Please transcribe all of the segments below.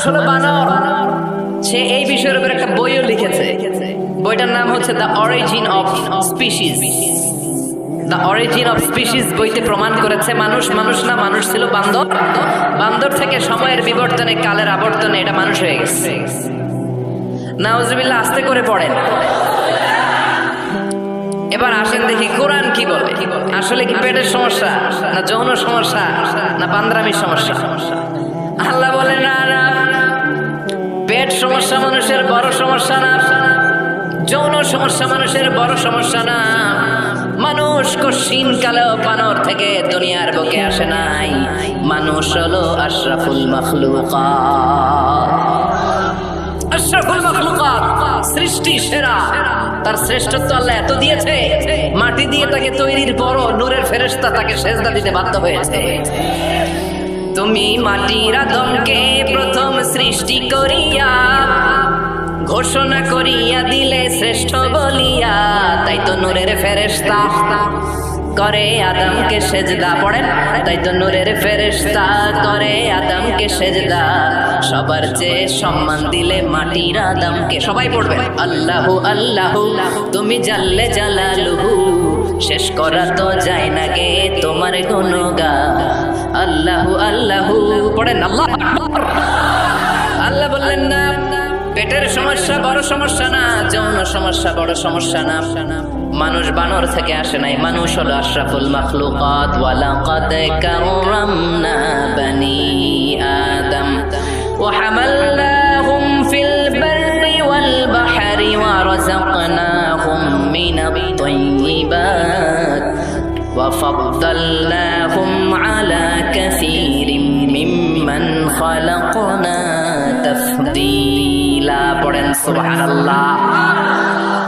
হলো বানর। সে এই বিষয়ের উপর একটা বইও লিখেছে। বইটার নাম হচ্ছে the origin of species. The origin of species বইতে প্রমাণ করেছে মানুষ না, মানুষ ছিল বান্দর। বান্দর থেকে সময়ের বিবর্তনে, কালের আবর্তনে এটা মানুষ হয়ে গেছে। নাউজুবিল্লাহ, আস্তে করে পড়েন। এবার আসেন দেখি কোরআন কি বলে। আসলে কি পেটের সমস্যা, না যৌন সমস্যা, না বান্দ্রামির সমস্যা? আল্লাহ বলে না, পেট সমস্যা মানুষের বড় সমস্যা না, যৌন সমস্যা মানুষের বড় সমস্যা না। মানুষ কশিন কালেও বানর থেকে দুনিয়ার বুকে আসে নাই। মানুষ হলো আশরাফুল মাখলুকাত। আশরাফুল মাখলুকাত, সৃষ্টি সেরা। তার শ্রেষ্ঠত্ব আল্লাহ এত দিয়েছে, মাটি দিয়ে তাকে তৈরির পর নূরের ফেরেশতা তাকে সেজদা দিতে বাধ্য হয়েছে। তুমি মাটির আদমকে প্রথম সৃষ্টি করিয়া ঘোষণা করিয়া দিলে শ্রেষ্ঠ বলিয়া, তাই তো নূরের ফেরেশতা করে আদমকে সেজদা। পড়েন, তাই তো নূরের ফেরেশতা করে আদমকে সেজদা। সবার চেয়ে সম্মান দিলে মাটির আদমকে। সবাই পড়বে আল্লাহু আল্লাহু, তুমি জাল্লে জালালুহু, শেষ করা তো যায় না গে তোমার গুণগান। আল্লাহু আল্লাহু, পড়েন আল্লাহু আকবার। আল্লাহ বললেন না পেটের সমস্যা বড় সমস্যা না, যৌন সমস্যা বড় সমস্যা না। মানুষ বানর থেকে আসে নাই, মানুষ হলো আশরাফুল মাখলুকাত। ওয়ালাকাদ কাররামনা বানি আদম ওয়া হামালনাহুম ফিল বাররি ওয়াল বাহরি ওয়া রাযাকনাহুম মিনাত তাইয়্যিবাত ওয়া ফাদ্দালনাহুম আলা কাসীরিম মিম্মান খালাকনা তাফদীলা। পড়েন সুবহানাল্লাহ।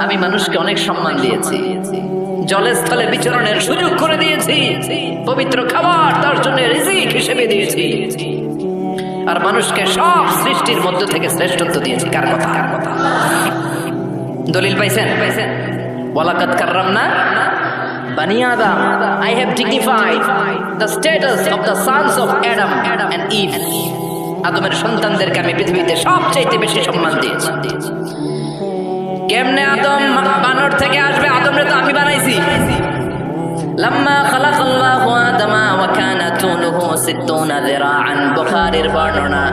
আমি মানুষকে অনেক সম্মান দিয়েছি, জলে স্থলে বিচরণের সুযোগ করে দিয়েছি, পবিত্র খাবার তার জন্য রিজিক হিসেবে দিয়েছি, আর মানুষকে সব সৃষ্টির মধ্য থেকে শ্রেষ্ঠত্ব দিয়েছি। কার কথা? দলিল পাইছেন? ওয়ালাকাদ কাররামনা বানি আদম। I have dignified the status of the sons of Adam and Eve. আদমের সন্তানদেরকে আমি পৃথিবীতে সবচাইতে বেশি সম্মান দিয়েছি। কেমনে আদম বানর থেকে আসবে? আদমরে তো আমি বানাইছি। লাম্মা খালাকাল্লাহু আদামা ওয়া কানা তুলুহু 60 যিরাআন। বুখারীর বর্ণনা,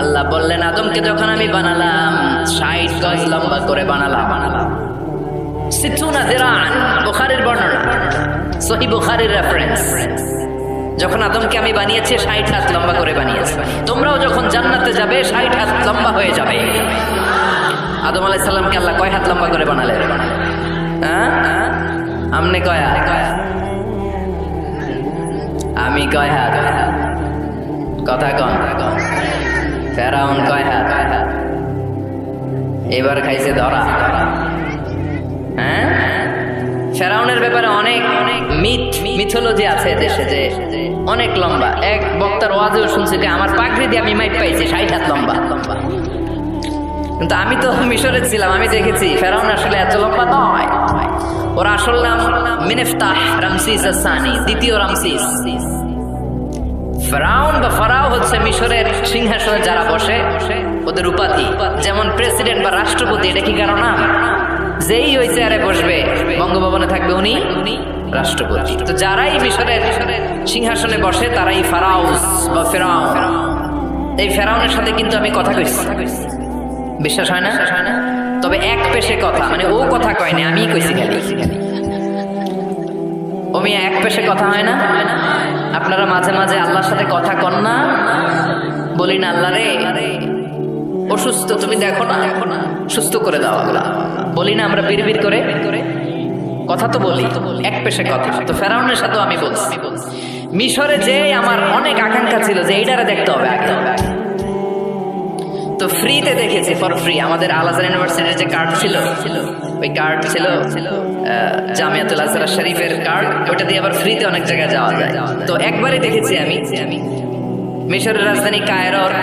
আল্লাহ বললেন আদমকে যখন আমি বানালাম 60 গজ লম্বা করে বানালাম। 60 যিরাআন, বুখারীর বর্ণনা, সহিহ বুখারীর রেফারেন্স। যখন আদমকে আমি বানিয়েছি 60 হাত লম্বা করে বানিয়েছি। তোমরাও যখন জান্নাতে যাবে 60 হাত লম্বা হয়ে যাবে। আদম আলাইহিস সালামকে আল্লাহ কয় হাত লম্বা করে বানালেন? আমনে কয় হাত? আমি কয় হাত? কথা কন। ফেরাউন কয় হাত? এবার খাইছে ধরা। হ্যাঁ, ফেরাউনের ব্যাপারে অনেক মিথোলজি আছে দেশে, যে অনেক লম্বা। এক বক্তার ওয়াজেও শুনছি যে আমার পাগড়ি দিয়ে আমি মাইপ পাইছি 60 হাত লম্বা। কিন্তু আমি তো মিশরে ছিলাম, আমি দেখেছি ফেরাউন আসলে এত লম্বা নয়। ওর আসল নাম মিনেফতাহ রামসিস আস-সানি, দ্বিতীয় রামসিস। ফেরাউন বা ফারাও হচ্ছে মিশরের সিংহাসনে যারা বসে ওদের উপাধি। যেমন প্রেসিডেন্ট বা রাষ্ট্রপতি, এটা কি কারণ? যেই ওই চেয়ারে বসবে, বঙ্গভবনে থাকবে উনি রাষ্ট্রপতি। তো যারাই মিশরের সিংহাসনে বসে তারাই ফারাউস বা ফেরাউন। এই ফেরাউনের সাথে কিন্তু আমি কথা কইছি, বিশ্বাস হয় না? তবে এক পেশে কথা, মানে ও কথা কয়নি, আমি কইছি খালি। ও মিয়া এক পেশে কথা হয় না? আপনারা মাঝে মাঝে আল্লাহর সাথে কথা কন না? বলি না আল্লাহ রে অসুস্থ, তুমি দেখো না, সুস্থ করে দাও আল্লাহ। বলি না আমরা বিড়বিড় করে কথা? তো বলি, এক পেশে কথা। তো ফেরাউনের সাথেও আমি বলছি। মিশরে যে আমার অনেক আকাঙ্ক্ষা ছিল যে এইটারে দেখতে হবে, তো ফ্রিতে দেখেছি, ফর ফ্রি। আমাদের আল আজহার ইউনিভার্সিটির যে কার্ড ছিল, ওই কার্ড ছিল জামিয়াতুল আজহার শরীফের কার্ড, ওটা দিয়ে আবার ফ্রিতে অনেক জায়গায় যাওয়া যায়। তো একবারই দেখেছি আমি মিশরের রাজধানী কায়রোর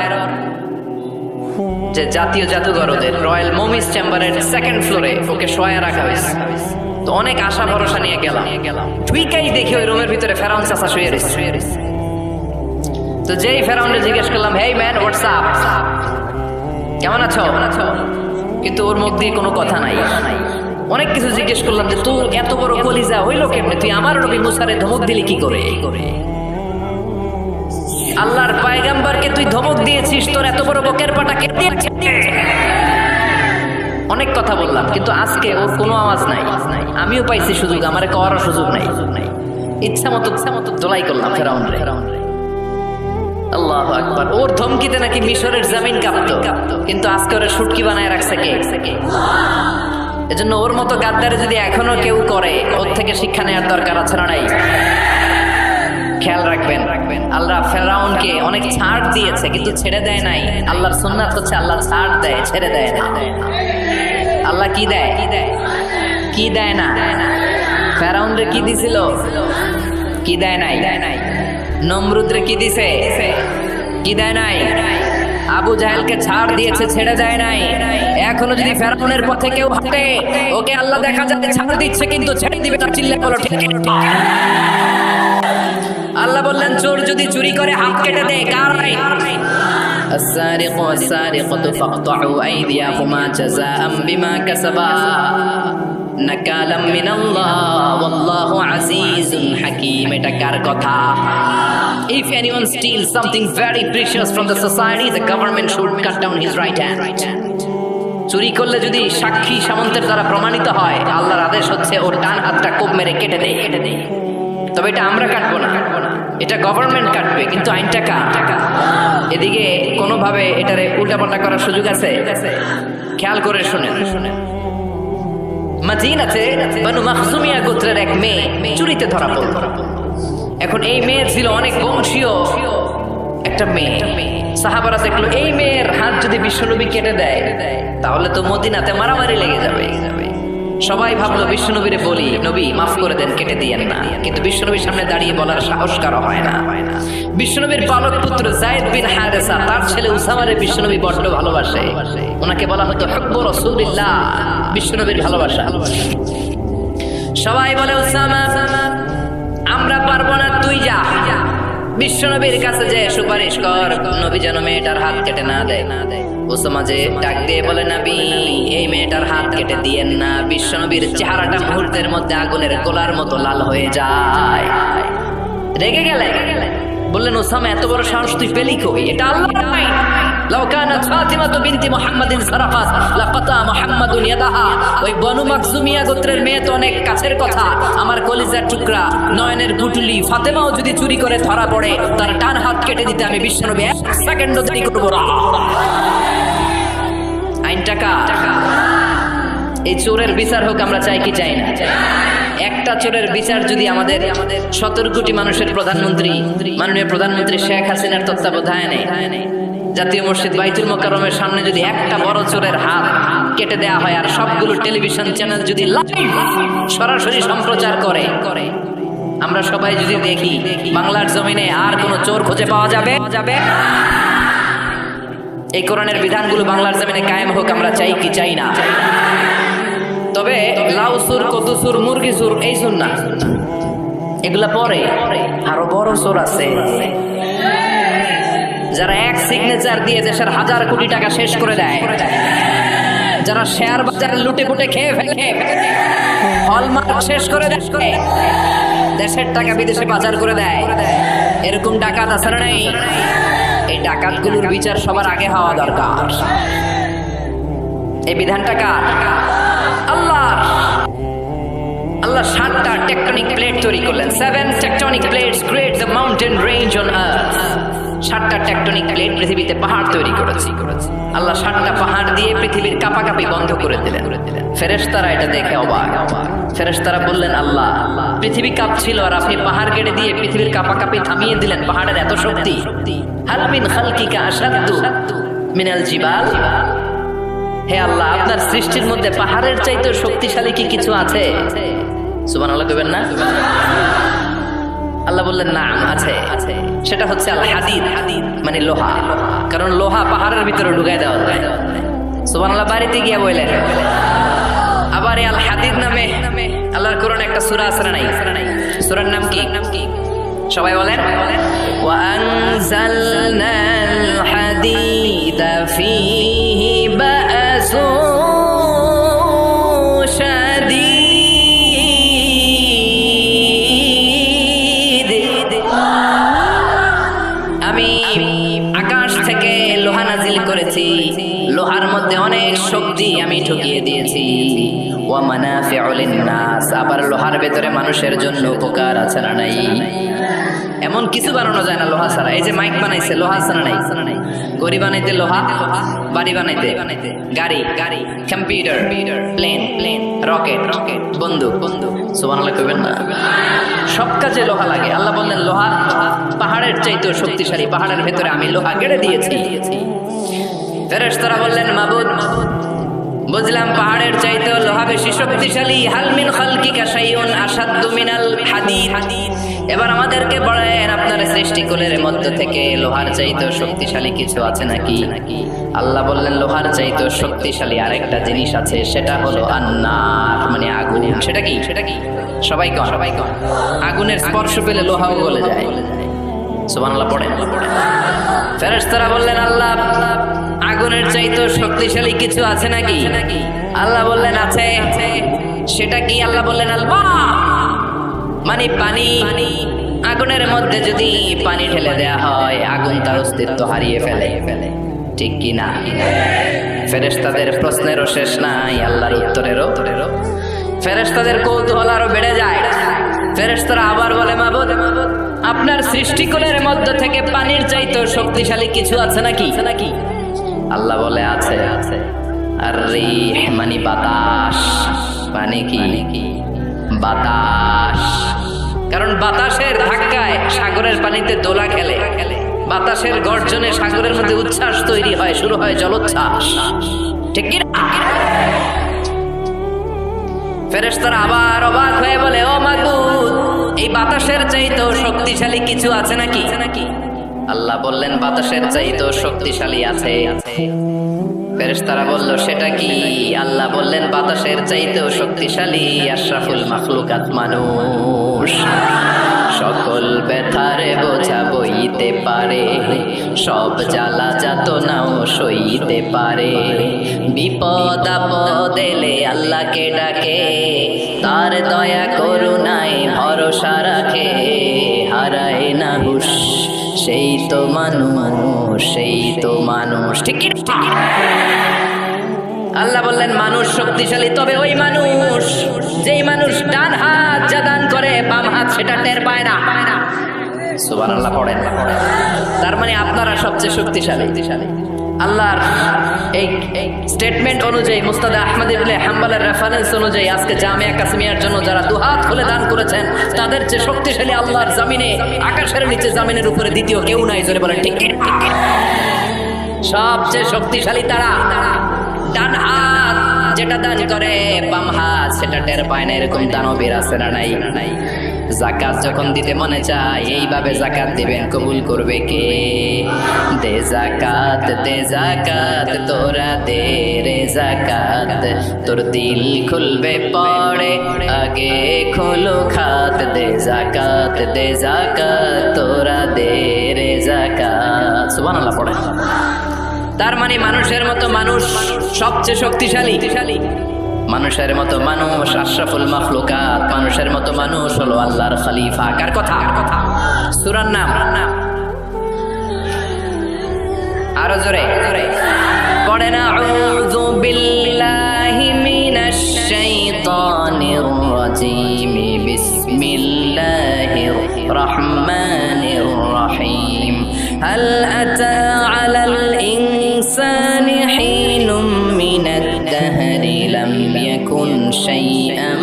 যে জাতীয় জাদুঘর, ওদের রয়্যাল মমিস চেম্বারের 2nd ফ্লোরে ওকে শোয়া রাখা হয়েছে। তো অনেক আশা ভরসা নিয়ে গেলাম। ঢুইকাই দেখি ওই রুমের ভিতরে ফেরাউন চাচা শুয়ে রয়েছে। তো যেই ফেরাউনকে জিজ্ঞেস করলাম, হেই ম্যান, হোয়াটস আপ? কেমন আছো? কিন্তু ওর মুখ দিয়ে কোনো কথা নাই। অনেক কিছু জিজ্ঞেস করলাম যে তোর এত বড় কলিজা হইলো কেমনে, তুই আমার নবী মুসারে ধমক দিলি কি করে? আল্লাহর পয়গম্বরকে তুই ধমক দিয়েছিস, তোর এত বড় বকের পাটা কে দিয়েছে? অনেক কথা বললাম, কিন্তু আজকে ওর কোনো আওয়াজ নাই। আমিও পাইছি সুযোগ, আমারে করার সুযোগ নাই। ইচ্ছা মতো দোলাই করলাম ফেরাউনরে। আল্লাহু আকবার। ওর ধমকিতে নাকি মিশরের জমিন কাঁপতো, কিন্তু আজকে ওরা শুটকি বানায় রাখছে কে? এজন্য ওর মতো গাদ্দারে যদি এখনো কেউ করে, ওর থেকে শিক্ষা নেওয়ার দরকার আছে না নাই? খেয়াল রাখবেন, আল্লাহ ফেরাউনকে অনেক ছাড় দিয়েছে কিন্তু ছেড়ে দেয় নাই। আল্লাহর সুন্নাত হচ্ছে আল্লাহ ছাড় দেয়, ছেড়ে দেয় না। আল্লাহ কি দেয়? কি দেয় না? ফেরাউনরে কি দিছিল? কি দেয় নাই? নমরুদরে কি দিছে? কি দেয় নাই? আবু জাহেলকে ছাড় দিয়েছে, ছেড়ে দেয় নাই। এখনো যদি ফেরাউনের পথে কেউ হাঁটে, ওকে আল্লাহ দেখা যাবে ছাড় দিচ্ছে কিন্তু ছেড়ে দিবে না। চিল্লা বলো ঠিক। আল্লাহ বললেন চোর যদি চুরি করে হাত কেটে দেয়, কার আইন? السارق والسارقة فاقطعوا أيديهما جزاء بما كسبا نكالا من الله والله عزيز حكيم। এটা কার কথা? If anyone steals something very precious from the society, the government should cut down his right hand. চুরি করলে যদি সাক্ষী সামন্তের দ্বারা প্রমাণিত হয়, আল্লাহর আদেশ হচ্ছে ওর ডান হাতটা কোপ মেরে কেটে দেয়। তবে এটা আমরা কাটবো না, এটা গভর্নমেন্ট কাটবে, কিন্তু আইনটা কার? এদিকে কোনোভাবে এটারে উল্টাপাল্টা করার সুযোগ আছে? খেয়াল করে শুনেন। মাদিনাতে বানু মাখজুমিয়া গোত্রের এক মেয়ে চুরিতে ধরা পড়ল। এখন এই মেয়ে ছিল অনেক বংশীয় একটা মেয়ে। সাহাবারা দেখলো এই মেয়ের হাত যদি বিশ্বনবী কেটে দেয়, তাহলে তো মদিনাতে মারামারি লেগে যাবে। সবাই ভাবলো বিশ্বনবীরে বলি, নবী মাফ করে দেন, কেটে দিয়েন না। কিন্তু বিশ্বনবীর সামনে দাঁড়িয়ে বলার সাহস কারো হয় না। বিশ্বনবীর পালক পুত্র যায়েদ বিন হারেসা, তার ছেলে উসামারে বিশ্বনবী বড্ড ভালোবাসে। ওনাকে বলা হতো হুব্বু রাসূলিল্লাহ, বিশ্বনবীর ভালোবাসা। সবাই বলে উসামা আমরা পারবো না, তুই যা বিশ্বনবীর কাছে যে সুপারিশ কর, নবী যেন মেয়েটার হাত কেটে না দেয়। উসামা যে ডাক দিয়ে বলে, নবী এই মেয়েটার হাত কেটে দিয়েন না। বিশ্বনবীর চেহারাটা মুহূর্তের মধ্যে আগুনের গোলার মতো লাল হয়ে যায়। রেগে গেলেন, বললেন উসামা এত বড় সাহস তুই পেলি কই? এটা আল্লাহর আইন। লাউ কানাত ফাতিমাতু বিনতি মুহাম্মাদিন সারাফাত লাকাতা মুহাম্মাদুন ইয়াদাহা। ওই বনু মাখজুমিয়া গোত্রের মেয়ে তো অনেক কাছের কথা, আমার কলিজার টুকরা নয়নের পুটুলি ফাতেমাও যদি চুরি করে ধরা পড়ে, তার ডান হাত কেটে দিতে আমি বিশ্বনবী এক সেকেন্ডও দেরি করব না। আইনটা কার? এই চোরের বিচার হোক আমরা চাই কি চাই না? একটা চোরের বিচার যদি আমাদের 17 কোটি মানুষের প্রধানমন্ত্রী মাননীয় প্রধানমন্ত্রী শেখ হাসিনার তত্ত্বাবধানে জাতীয় মসজিদ বাইতুল মোকাররমের সামনে যদি একটা বড় চোরের হাত কেটে দেয়া হয়, আর সবগুলো টেলিভিশন চ্যানেল যদি লাইভ সরাসরি সম্প্রচার করে, আমরা সবাই যদি দেখি, বাংলার জমিনে আর কোনো চোর খুঁজে পাওয়া যাবে? এই কোরআনের বিধানগুলো বাংলার জমিনে কায়েম হোক আমরা চাই কি চাই না? তবে লাউ সুর, কদু সুর, মুরগি সুর এই সুর না, এগুলা পরে আরো বড় সুর আছে, যারা এক সিগনেচার দিয়ে দেশের হাজার কোটি টাকা শেষ করে দেয়, যারা শেয়ার বাজারে লুটে পুটে খেয়ে ফেলে, হলমার্ক শেষ করে দেয়, দেশের টাকা বিদেশে পাচার করে দেয়, এরকম ডাকাত আছে না নাই? এই ডাকাতগুলোর বিচার সবার আগে হওয়া দরকার। এই বিধানটা কার? আল্লাহ। আল্লাহ 7টা টেকটনিক প্লেট তৈরি করলেন। 7 tectonic plates create the mountain range on earth। 7টা টেকটনিক প্লেট পৃথিবীতে পাহাড় তৈরি করেছে। আল্লাহ 7টা পাহাড় দিয়ে পৃথিবীর কাঁপাকাঁপি বন্ধ করে দিলেন। ফেরেশতারা এটা দেখে অবাক। ফেরেশতারা বললেন, আল্লাহ পৃথিবী কাঁপছিল আর আপনি পাহাড় কেটে দিয়ে পৃথিবীর কাঁপাকাঁপি থামিয়ে দিলেন, পাহাড়ের এত শক্তি? হাল মিন খালকিকা আশাদ্দু মিনাল জিবাল। হে আল্লাহ, আপনার সৃষ্টির মধ্যে পাহাড়ের চাইতে শক্তিশালী কি কিছু আছে? সুবহানাল্লাহ কইবেন না? আল্লাহ বললেন না, আছে। সেটা হচ্ছে আল হাদিদ, মানে লোহা। কারণ লোহা পাহাড়ের ভিতরে ঢুকাই দেওয়া যায়। সুবহানাল্লাহ বাড়িতে গিয়ে বললেন। আবার আল হাদিদ নামে আল্লাহর কোরআনে একটা সূরা আছে না নাই? সূরার নাম কি? সবাই বলেন। ওয়া আনজালনাল হাদিদা ফীহি নাজিল করেছি, লোহার মধ্যে অনেক শক্তি আমি ঢুকিয়ে দিয়েছি। ওয়া মানাফিউ লিন-নাস, আবার লোহার ভেতরে মানুষের জন্য উপকার আছে না নাই? এমন কিছু বানানো যায় না লোহা ছাড়া। এই যে মাইক বানাইছে লোহা ছাড়া নাই। গড়ি বানাইতে লোহা, বাড়ি বানাইতে গাড়ি, কম্পিউটার, প্লেন, রকেট, বন্দুক। সুবহানাল্লাহ কইবেন না? সব কাজে লোহা লাগে। আল্লাহ বললেন লোহা পাহাড়ের চাইতেও শক্তিশালী, পাহাড়ের ভেতরে আমি লোহা গেড়ে দিয়েছি। ফেরেশতারা বললেন মাবুদ, বুঝলাম পাহাড়ের চাইতেও লোহা বেশি শক্তিশালী। হাল মিন খালকিকা শাইউন আশাদ্দু মিনাল হাদিদ, এবার আমাদেরকে বলেন আপনার সৃষ্টিকুলের মধ্য থেকে লোহার চাইতেও শক্তিশালী কিছু আছে নাকি? আল্লাহ বললেন লোহার চাইতেও শক্তিশালী আরেকটা জিনিস আছে, সেটা হলো আন্নার, মানে আগুন। সেটা কি? সবাই কন। আগুনের স্পর্শ পেলে লোহাও গলে যায়। সুবহানাল্লাহ পড়েন। ফেরেশতারা বললেন আল্লাহ আগুনের চাইতেও শক্তিশালী কিছু আছে নাকি? আল্লাহ বললেন আছে। সেটা কি? আল্লাহ বললেন আলমা, মানে পানি। আগুনের মধ্যে যদি পানি ঢেলে দেয়া হয় আগুন তার অস্তিত্ব হারিয়ে ফেলে, ঠিক কি না? ফেরেশতাদের প্রশ্নেরও শেষ নাই, আল্লাহর উত্তরেরও। ফেরেশতাদের কৌতূহল আরো বেড়ে যায়। ফেরেশতারা আবার বলে মাবুদ, আপনার সৃষ্টিকুলের মধ্য থেকে পানির চাইতেও শক্তিশালী কিছু আছে নাকি? আল্লাহ বলে আছে। আর রিহ মানে বাতাস, মানে কি? বাতাস। কারণ বাতাসের ধাক্কায় সাগরের পানিতে দোলা খেলে, বাতাসের গর্জনে সাগরের মধ্যে উচ্ছ্বাস তৈরি হয়, শুরু হয় জলোচ্ছ্বাস, ঠিক কি না? ফেরেশতারা আবার অবাক হয়ে বলে ও মাবুদ, এই বাতাসের চাইতেও শক্তিশালী কিছু আছে নাকি? আল্লাহ বললেন বাতাসের চাইতেও শক্তিশালী আছে। ফেরেশতারা বলল সেটা কি? আল্লাহ বললেন বাতাসের চাইতেও শক্তিশালী আশরাফুল মাখলুকাত মানুষ। সকল ব্যথার বোঝা বইতে পারে, সব জ্বালা যাতনাও সইতে পারে। বিপদ আপদ এলে আল্লাহকে ডাকে, তার দয়া করুণায় ভরসা রাখে। হারায় না হুশ, সেই তো মানুষ, ঠিক কি? আল্লাহ বললেন মানুষ শক্তিশালী, তবে ওই মানুষ যেই মানুষ ডান হাত যা দান করে বাম হাত সেটা টের পায় না। সুবহানাল্লাহ পড়েন। তার মানে আপনারা সবচেয়ে শক্তিশালী। আল্লাহর এই স্টেটমেন্ট অনুযায়ী, মুস্তাদ আহমদ ইবনে হাম্বলের রেফারেন্স অনুযায়ী, আজকে জামিয়া কাসমিয়ার জন্য যারা দুহাত খুলে দান করেছেন তাদের চেয়ে শক্তিশালী আল্লাহর জমিনে, আকাশের নিচে জমিনের উপরে দ্বিতীয় কেউ নাই। জোরে বলেন ঠিক। সবচেয়ে শক্তিশালী তারা। ডান হাত যেটা দান করে বাম হাত সেটা টের পায় না, এরকম দানবীর আছে না নাই? যাকাত যখন দিতে মনে চায় এইভাবে যাকাত দিবেন, কবুল করবে কে? দে যাকাত তোরা দে রে যাকাত, তোর দিল খুলবে পড়ে আগে খোলো খাত। দে যাকাত তোরা দে রে যাকাত। সুবহানাল্লাহ পড়ে। তার মানে মানুষের মতো মানুষ সবচেয়ে শক্তিশালী। মানুষের মতো মানুষ আশরাফুল মাখলুকাত, মানুষের মতো মানুষ হলো আল্লাহর খলিফা। কার কথা? সূরার নাম আরো জোরে পড়েন। আউযু বিল্লাহি মিনাশ শাইতানির রাজীম, বিসমিল্লাহির রাহমানির রাহিম। হাল আতা আলাল ইনসানি হিনুম মিনাদ দাহরি লাম ইয়াকুন শাইআম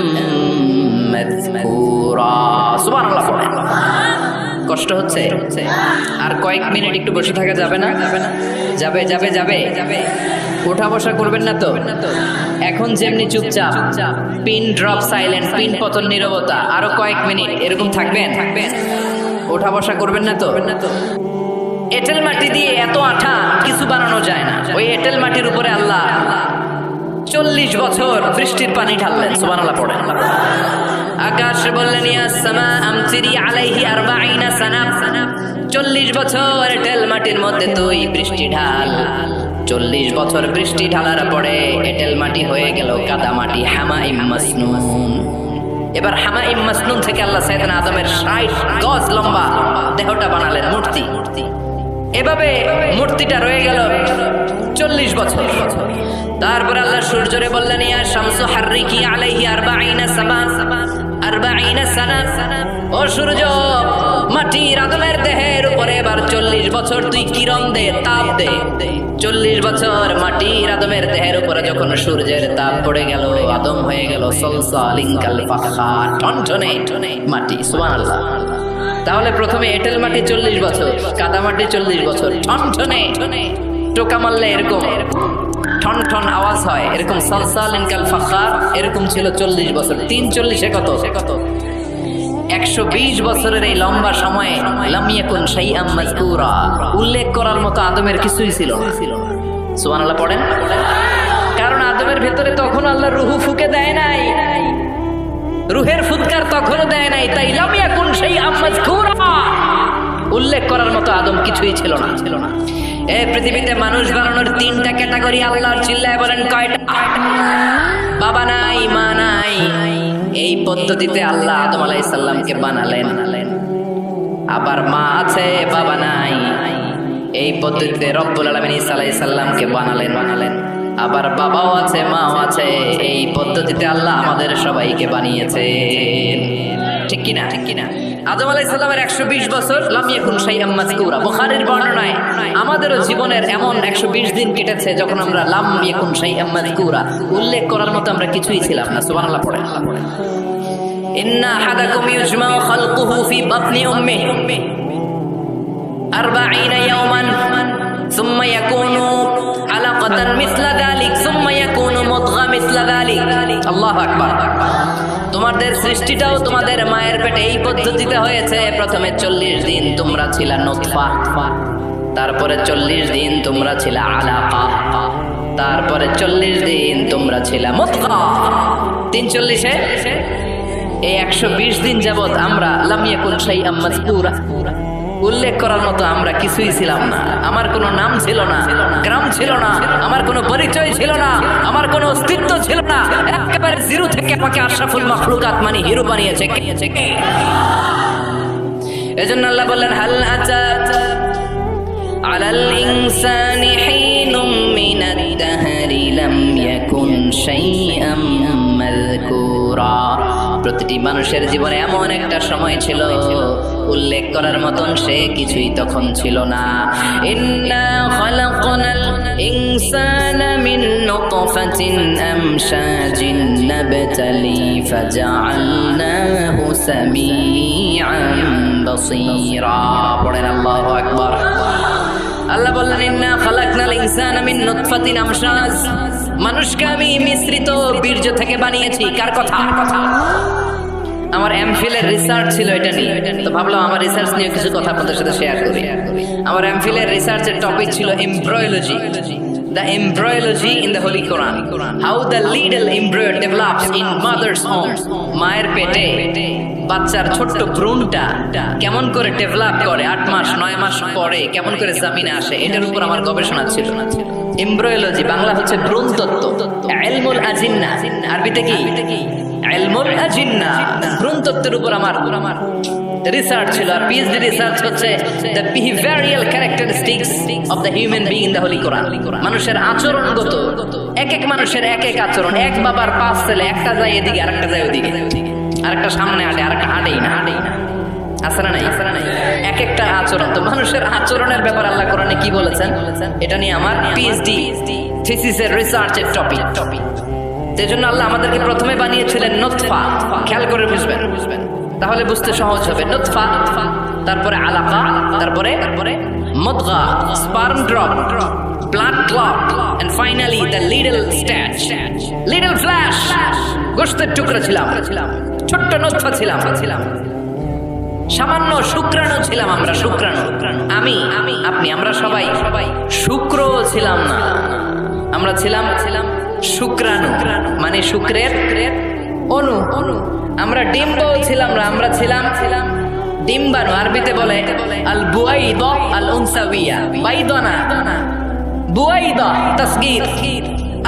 মাযকুরা। সুবহানাল্লাহ পড়েন। কষ্ট হচ্ছে? আর কয়েক মিনিট একটু বসে থাকা যাবে না? যাবে। ওঠা বসা করবেন না তো? এখন যেমনি চুপচাপ, পিন ড্রপ সাইলেন্ট, পিন পতন নীরবতা, আরো কয়েক মিনিট এরকম থাকবেন। ওঠা বসা করবেন না তো? এঁটেল মাটি দিয়ে এত আঠা কিছু বানানো যায় না। ওই এঁটেল মাটির উপরে আল্লাহ 40 বছর বৃষ্টির পানি ঢাললেন। সুবহানাল্লাহ পড়েন। আকাশ বললেন ইয়া সামা আমতিরি আলাইহি 40 সানা, 40 বছর এঁটেল মাটির মধ্যে তুই বৃষ্টি ঢাল। 40 বছর বৃষ্টি ঢালার পরে এঁটেল মাটি হয়ে গেল কাদা মাটি, হামাইম মাসনুন। এবার হামাইম মাসনুন থেকে আল্লাহ সাইয়েদনা আদমের 60 গজ লম্বা দেহটা বানালেন মূর্তি। এভাবে মূর্তিটা রয়ে গেল 40 বছর। তারপর আল্লাহ সূর্যরে বললেন, ইয়া শামসু হাররিকি আলাইহি 40 সানা। ও সূর্য, মাটির আদমের দেহের উপরে এবার 40 বছর তুই কিরণ দে, তাপ দে। 40 বছর মাটির আদমের দেহের উপরে যখন সূর্যের তাপ পড়ে গেল, আদম হয়ে গেল সলসালিন কাল ফাখার, টনটনে মাটি। সুবহানাল্লাহ। তাহলে প্রথমে এঁটেল মাটি 40 বছর, কাদা মাটি 40 বছর, টনটনে টোকা মারলে এরকম ঠন ঠন আওয়াজ হয়, এরকম সলসালিন কাল ফাখার, এরকম ছিল 40 বছর। 3 40 কত? 120 বছরের এই লম্বা সময়ে লাম ইয়াকুন শাইআম মাযকুরা, উল্লেখ করার মতো আদমের কিছুই ছিল না। সুবহানাল্লাহ পড়েন। কারণ আদমের ভেতরে তখন আল্লাহ রূহ ফুঁকে দেয় নাই, রূহের ফুৎকার তখনও দেয় নাই, তাই লাম ইয়াকুন শাইআম মাযকুরা, উল্লেখ করার মতো আদম কিছুই ছিল না। এই পৃথিবীতে মানুষ বানানোর 3টা ক্যাটাগরি আল্লাহর, চিল্লায় বলেন কয়টা? বাবা নাই, মা নাই। এই পদ্ধতিতে আল্লাহ আদম আলাইহিস সালামকে বানালেন। আবার মা আছে, বাবা নাই। এই পদ্ধতিতে রব্বুল আলামিন ঈসা আলাইহিস সালামকে বানালেন। আবার বাবাও আছে, মাও আছে। এই পদ্ধতিতে আল্লাহ আমাদের সবাইকে বানিয়েছেন। ঠিক কিনা? আদম আলাইহিস সালামের 120 বছর লাম ইয়াকুন শাইআম মাযকুরা। বুখারীর বর্ণনায় আমাদেরও জীবনের এমন 120 দিন কেটেছে যখন আমরা লাম ইয়াকুন শাইআম মাযকুরা, উল্লেখ করার মতো আমরা কিছুই ছিলাম না। সুবহানাল্লাহ পড়েন। ইন্না আহাদাকুম ইউজমাউ খালকুহু ফি বাতনি উম্মিহি 40 ইয়াওমান সুম্মা ইয়াকুনু আলাকাতান মিসলা যালিক সুম্মা ইয়াকুনু মুদগা মিসলা যালিক। আল্লাহু আকবার। তোমাদের সৃষ্টিটাও তোমাদের মায়ের পেটে এই পদ্ধতিতে হয়েছে। প্রথমে 40 দিন তোমরা ছিলা নুতফা, তারপরে 40 দিন তোমরা ছিলা আলাকা, তারপরে 40 দিন তোমরা ছিলা মুদগা। 340-এ এই 120 দিন যাবত আমরা লাম ইয়াকুন শাইআম মাযকুরা, উল্লেখ করার মতো আমরা কিছুই ছিলাম না। আমার কোনো নাম ছিল না, গ্রাম ছিল না, আমার কোনো পরিচয় ছিল না, আমার কোনো অস্তিত্ব ছিল না। একেবারে জিরো থেকে আমাকে আশরাফুল মাখলুকাত মানে হিরো বানিয়েছে কে? এজন্য আল্লাহ বললেন, হাল আতা আলাল ইনসানি হিনুম মিনাদ দাহরি লাম ইয়াকুন শাইআম মাযকুরা। প্রতিটি মানুষের জীবনে এমন একটা সময় ছিল, উল্লেখ করার মতন সে কিছুই তখন ছিল না। ইন্না খালাকনাল ইনসানা মিন নুতফাতিন আমশাজিন নাবতালি ফাজআলনাহু সামিআন বাসীরা। পড়েন আল্লাহু আকবার। আল্লাহ বললেন, ইন্না খালাকনাল ইনসানা মিন নুতফাতিন আমশাজ, মানুষকে আমি মিশ্রিত বীর্য থেকে বানিয়েছি। কার কথা? আমার এমফিলের রিসার্চ ছিল এটা নিয়ে, তো ভাবলাম আমার রিসার্চ নিয়ে কিছু কথা আপনাদের সাথে শেয়ার করি। আমার এমফিলের রিসার্চের টপিক ছিল embryology, the embryology in the Holy Quran, how the little embryo develops in mother's womb, মায়ের পেটে বাচ্চার ছোট্ট ভ্রূণটা কেমন করে ডেভেলপ করে, 8 মাস 9 মাস পরে কেমন করে জমিনে আসে, এটার উপর আমার গবেষণা ছিল। এমব্রয়োলজি বাংলা হচ্ছে ভ্রূণতত্ত্ব, ইলমুল আজিন্না, আরবিতে কি? ইলমুল আজিন্না, ভ্রূণতত্ত্বের উপর আমার রিসার্চ ছিল। আর পিএইচডি রিসার্চ হচ্ছে the behavioural characteristics of the human being in the holy Quran. মানুষের আচরণগত, এক এক মানুষের এক এক আচরণ। এক বাবার 5 ছেলে, একটা যায় এদিকে আরেকটা যায় ওদিকে, আরেকটা সামনে হাঁটে আরেকটা হাঁটেই না। আছে না নাই? এক একটা আচরণ। তো মানুষের আচরণের ব্যাপার আল্লাহ কোরআনে কি বলেছেন, এটা নিয়ে আমার পিএইচডি থিসিসের রিসার্চের টপিক। সেজন্য আল্লাহ আমাদেরকে প্রথমে বানিয়েছিলেন নুতফা। খেয়াল করে বুঝবেন, তাহলে বুঝতে সহজ হবে। নুতফা, তারপরে আলাকা, তারপরে মুদগা, sperm drop, blood clot, and finally the little statue, little flesh. গোশতের টুকরা ছিলাম, ছোট্ট নুতফা ছিলাম, সামান্য শুক্রাণু ছিলাম আমরা। শুক্রাণু, আমি, আপনি, আমরা সবাই শুক্র ছিলাম না, আমরা ছিলাম শুক্রাণু, মানে শুক্রের অণু। আমরা ডিম্বও ছিলাম না, আমরা ছিলাম ডিম্বাণু। আরবিতে বলে আল বুয়াইদা আল উনসাবিয়া, বাইদানা বুয়াইদা তাসগীর,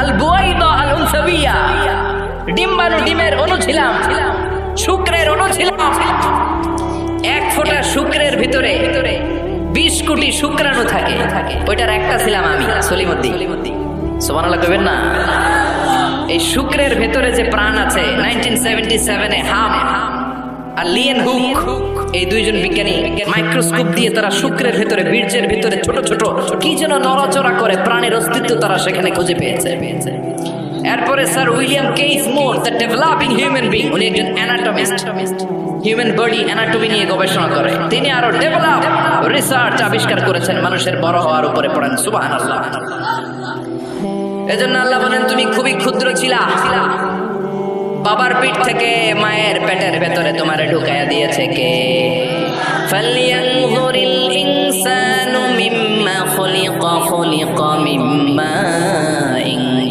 আল বুয়াইদা আল উনসাবিয়া। ডিম্বাণু, ডিমের অণু ছিলাম, শুক্রের অণু ছিলাম। এক ফোঁটা শুক্রের ভিতরে 20 কোটি শুক্রাণু থাকে, ওইটার একটা ছিলাম আমি, সলিমুদ্দিন। সুবহানাল্লাহ কইবেন না? এই শুক্রের ভেতরে যে প্রাণ আছে, 1977 হাম আর লিয়েন হুক, এই দুইজন বিজ্ঞানী মাইক্রোস্কোপ দিয়ে তারা শুক্রের ভেতরে, বীর্যের ভেতরে ছোট ছোট কি যেন নড়াচড়া করে প্রাণের অস্তিত্ব তারা সেখানে খুঁজে পেয়েছে। এরপরে sir William case more, the developing human being, উনি একজন অ্যানাটমিস্ট, হিউম্যান বডি অ্যানাটমি নিয়ে গবেষণা করে। তিনি আরো ডেভেলপ রিসার্চ আবিষ্কার করেছেন মানুষের বড় হওয়ার উপরে। পড়েন সুবহানাল্লাহ। এজন্য আল্লাহ বলেন তুমি খুবই ক্ষুদ্র ছিলা, বাবার পিঠ থেকে মায়ের পেটের ভেতরে তোমারে ঢুকায়া দিয়েছে কে? ফালইয়ানজুরিল ইনসানু মিম্মা খুলিকা, খুলিকা মিম্মা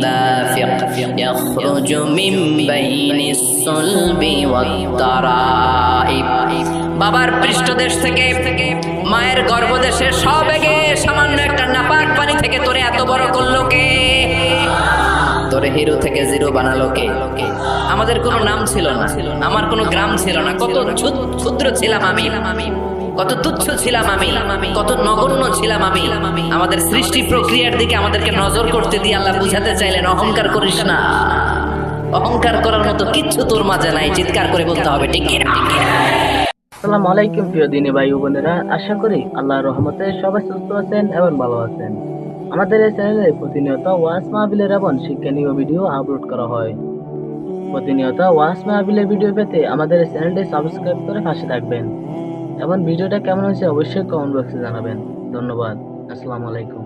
দাফিক ইয়াখরুজু মিন বাইনিস সুলবি ওয়াত তারাইব। বাবার পৃষ্ঠদেশ থেকে, মায়ের গর্ভদেশে সবেগে সামান্য একটা নাপাক পানি থেকে তোরে এত বড় করলো কে? তোরে হিরো থেকে জিরো বানালো কে? আমাদের কোনো নাম ছিল না, আমার কোনো গ্রাম ছিল না, কত ক্ষুদ্র ছিলাম আমি, কত তুচ্ছ ছিলাম আমি, কত নগণ্য ছিলাম আমি। আমাদের সৃষ্টি প্রক্রিয়ার দিকে আমাদেরকে নজর করতে দিয়ে আল্লাহ বুঝাতে চাইলেন অহংকার করিস না, অহংকার করার মতো কিচ্ছু তোর মাঝে নাই। চিৎকার করে বলতে হবে ঠিক কিনা? আসসালামু আলাইকুম প্রিয় দিনী ভাই ও বোনেরা, আশা করি আল্লাহর রহমতে সবাই সুস্থ আছেন এবং ভালো আছেন। আমাদের এই চ্যানেলে প্রতিনিয়ত ওয়াজ মাহফিলের এবং শিক্ষণীয় ভিডিও আপলোড করা হয়। প্রতিনিয়ত ওয়াজ মাহফিলের ভিডিও পেতে আমাদের এই চ্যানেলটি সাবস্ক্রাইব করে পাশে থাকবেন এবং ভিডিওটা কেমন হয়েছে অবশ্যই কমেন্ট বক্সে জানাবেন। ধন্যবাদ। আসসালামু আলাইকুম।